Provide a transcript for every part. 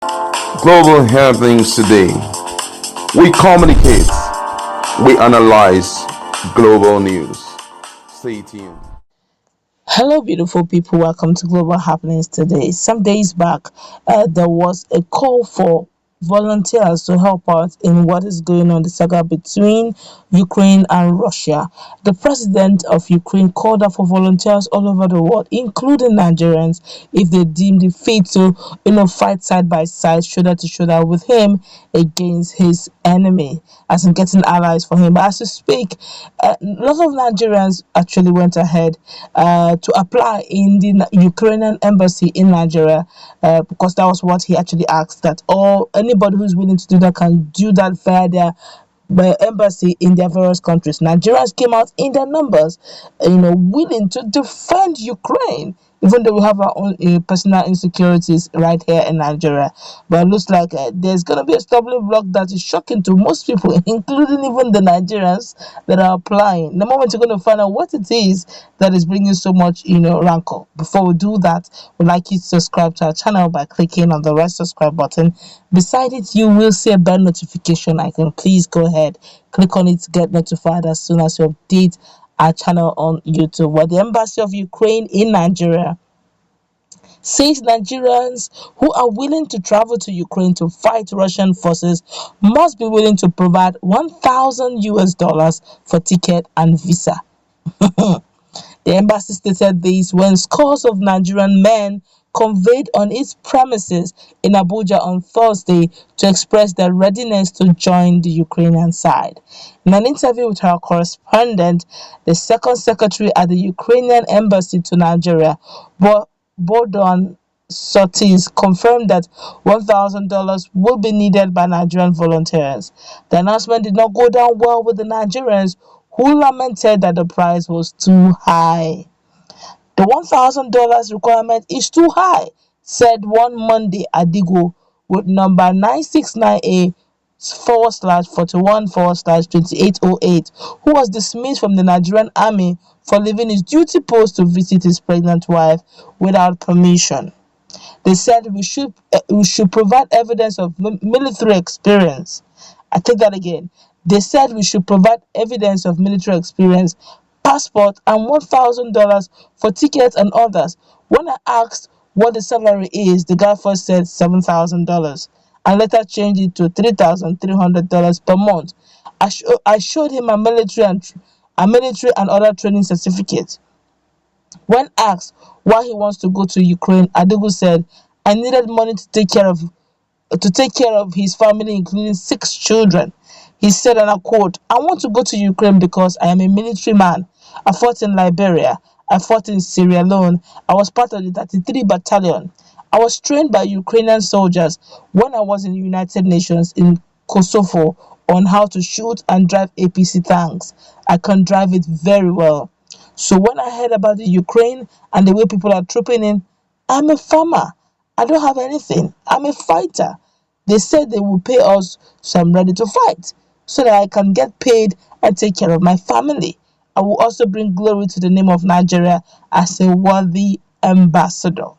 Global happenings today. We communicate, we analyze global news. Stay tuned. Hello, beautiful people. Welcome to Global Happenings Today. Some days back, there was a call for volunteers to help out in what is going on the saga between Ukraine and Russia. The president of Ukraine called out for volunteers all over the world, including Nigerians, if they deemed it fit to, fight side by side, shoulder to shoulder with him against his enemy, as in getting allies for him. But as we speak, a lot of Nigerians actually went ahead to apply in the Ukrainian embassy in Nigeria, because that was what he actually asked, that all anybody who's willing to do that can do that via their embassy in their various countries. Nigerians came out in their numbers, willing to defend Ukraine, even though we have our own personal insecurities right here in Nigeria. But it looks like there's going to be a stumbling block that is shocking to most people, including even the Nigerians that are applying. The moment you're going to find out what it is that is bringing so much, rancor. Before we do that, we'd like you to subscribe to our channel by clicking on the red subscribe button. Beside it, you will see a bell notification icon. Please go ahead, click on it to get notified as soon as we update our channel on YouTube. Where the Embassy of Ukraine in Nigeria says Nigerians who are willing to travel to Ukraine to fight Russian forces must be willing to provide 1,000 US dollars for ticket and visa. The embassy stated this when scores of Nigerian men conveyed on its premises in Abuja on Thursday to express their readiness to join the Ukrainian side. In an interview with our correspondent, the second secretary at the Ukrainian embassy to Nigeria, Bordon Sotis, confirmed that $1,000 will be needed by Nigerian volunteers. The announcement did not go down well with the Nigerians, who lamented that the price was too high. The $1,000 requirement is too high, said one Monday Adigo with number 969A /41 /2808, who was dismissed from the Nigerian army for leaving his duty post to visit his pregnant wife without permission. They said we should provide evidence of military experience. I take that again. They said we should provide evidence of military experience, passport, and $1,000 for tickets and others. When I asked what the salary is, the guy first said $7,000 and later changed it to $3,300 per month. I showed him a military and other training certificate. When asked why he wants to go to Ukraine, Adigu said, "I needed money to take care of his family, including 6 children." He said, and I quote, "I want to go to Ukraine because I am a military man. I fought in Liberia. I fought in Sierra Leone. I was part of the 33 Battalion. I was trained by Ukrainian soldiers when I was in the United Nations in Kosovo on how to shoot and drive APC tanks. I can drive it very well. So when I heard about the Ukraine and the way people are trooping in, I'm a farmer. I don't have anything. I'm a fighter. They said they will pay us, so I'm ready to fight, so that I can get paid and take care of my family. I will also bring glory to the name of Nigeria as a worthy ambassador."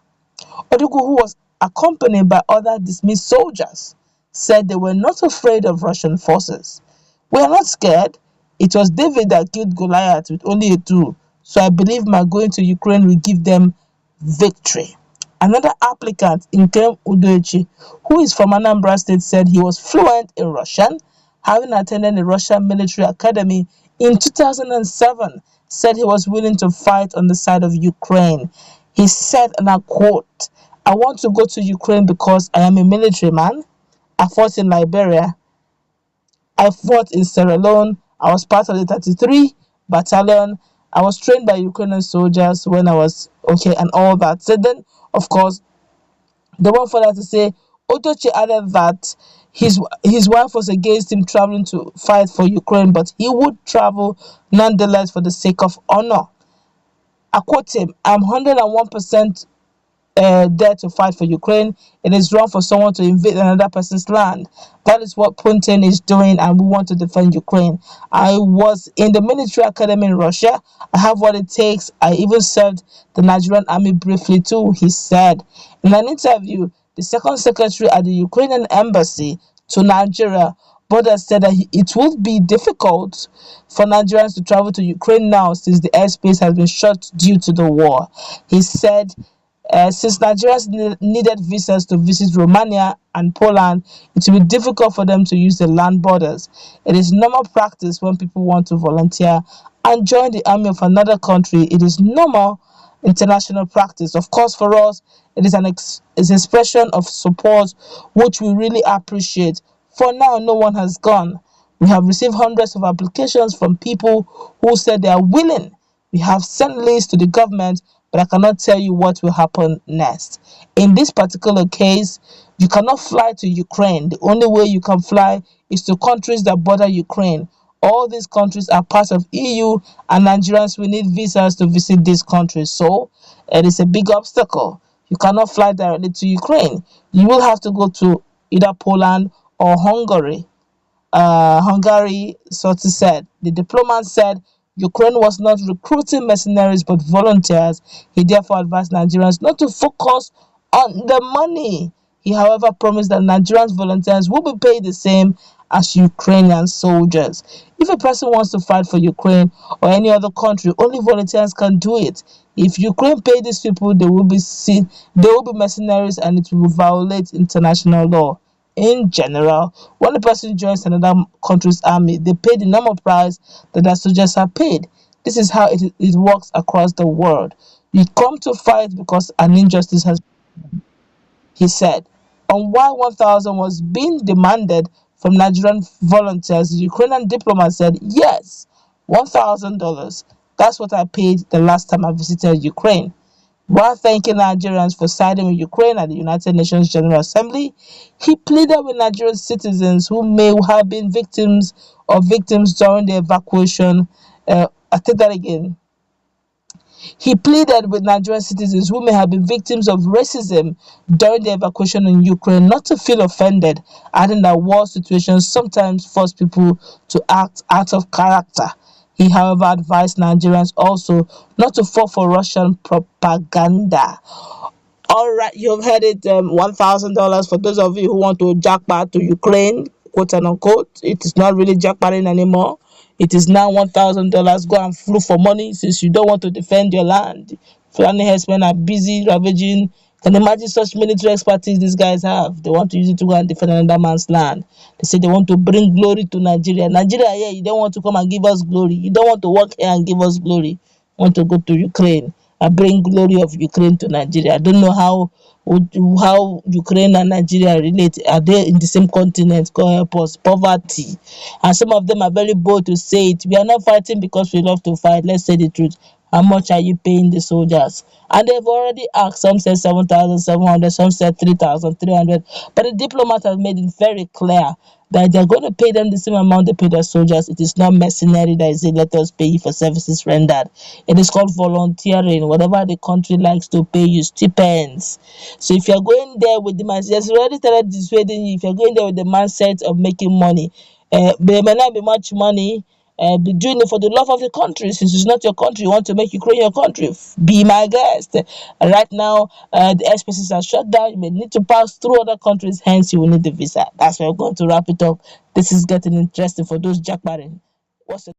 Odugu, who was accompanied by other dismissed soldiers, said they were not afraid of Russian forces. "We are not scared. It was David that killed Goliath with only a tool, so I believe my going to Ukraine will give them victory." Another applicant, Nkem Udoichi, who is from Anambra State, said he was fluent in Russian, having attended the Russian military academy in 2007, said he was willing to fight on the side of Ukraine. He said, and I quote, "I want to go to Ukraine because I am a military man. I fought in Liberia. I fought in Sierra Leone. I was part of the 33 Battalion. I was trained by Ukrainian soldiers when I was okay," and all that. So then, of course, the one further to say, Otochi added that his wife was against him traveling to fight for Ukraine, but he would travel nonetheless for the sake of honor. I quote him, "I'm 101% there to fight for Ukraine. It is wrong for someone to invade another person's land. That is what Putin is doing, and we want to defend Ukraine. I was in the military academy in Russia. I have what it takes. I even served the Nigerian army briefly too," he said. In an interview, the second secretary at the Ukrainian embassy to Nigeria, Borders, said that it would be difficult for Nigerians to travel to Ukraine now since the airspace has been shut due to the war. He said since Nigerians needed visas to visit Romania and Poland, it will be difficult for them to use the land borders. It is normal practice when people want to volunteer and join the army of another country. It is normal international practice. Of course, for us, it is an expression of support which we really appreciate. For now, no one has gone. We have received hundreds of applications from people who said they are willing. We have sent lists to the government, but I cannot tell you what will happen next. In this particular case, you cannot fly to Ukraine. The only way you can fly is to countries that border Ukraine. All these countries are part of EU, and Nigerians will need visas to visit these countries. So it is a big obstacle. You cannot fly directly to Ukraine. You will have to go to either Poland or Hungary. Hungary sort of said. The diplomat said Ukraine was not recruiting mercenaries but volunteers. He therefore advised Nigerians not to focus on the money. He, however, promised that Nigerian volunteers will be paid the same as Ukrainian soldiers. If a person wants to fight for Ukraine or any other country, only volunteers can do it. If Ukraine pay these people, they will be mercenaries, and it will violate international law. In general, when a person joins another country's army, they pay the normal price that their soldiers are paid. This is how it works across the world. You come to fight because an injustice has, he said. On why 1,000 was being demanded from Nigerian volunteers, the Ukrainian diplomat said, yes, $1,000. That's what I paid the last time I visited Ukraine. While thanking Nigerians for siding with Ukraine at the United Nations General Assembly, he pleaded with Nigerian citizens who may have been victims during the evacuation. I take that again. He pleaded with Nigerian citizens who may have been victims of racism during the evacuation in Ukraine not to feel offended, adding that war situations sometimes force people to act out of character. He, however, advised Nigerians also not to fall for Russian propaganda. All right, you've heard it. $1,000 for those of you who want to jackpot to Ukraine, quote and unquote. It is not really jackpotting anymore. It is now $1,000. Go and look for money since you don't want to defend your land. Fulani herdsmen are busy ravaging. Can you imagine such military expertise these guys have? They want to use it to go and defend another man's land. They say they want to bring glory to Nigeria. Nigeria, yeah, you don't want to come and give us glory. You don't want to work here and give us glory. You want to go to Ukraine and bring glory of Ukraine to Nigeria. I don't know how Ukraine and Nigeria relate. Are they in the same continent? God help us. Poverty. And some of them are very bold to say it. We are not fighting because we love to fight. Let's say the truth. How much are you paying the soldiers? And they've already asked. Some said 7,700, some said 3,300. But the diplomat has made it very clear that they're going to pay them the same amount they pay their soldiers. It is not mercenary that is it, let us pay you for services rendered. It is called volunteering. Whatever the country likes to pay you, stipends. So if you're going there with the mindset, yes, already started dissuading you. If you're going there with the mindset of making money, there may not be much money. Be doing it for the love of the country. Since it's not your country, you want to make Ukraine your country. Be my guest. Right now, the airspaces are shut down. You may need to pass through other countries. Hence, you will need the visa. That's why we're going to wrap it up. This is getting interesting for those jackpotting. What's the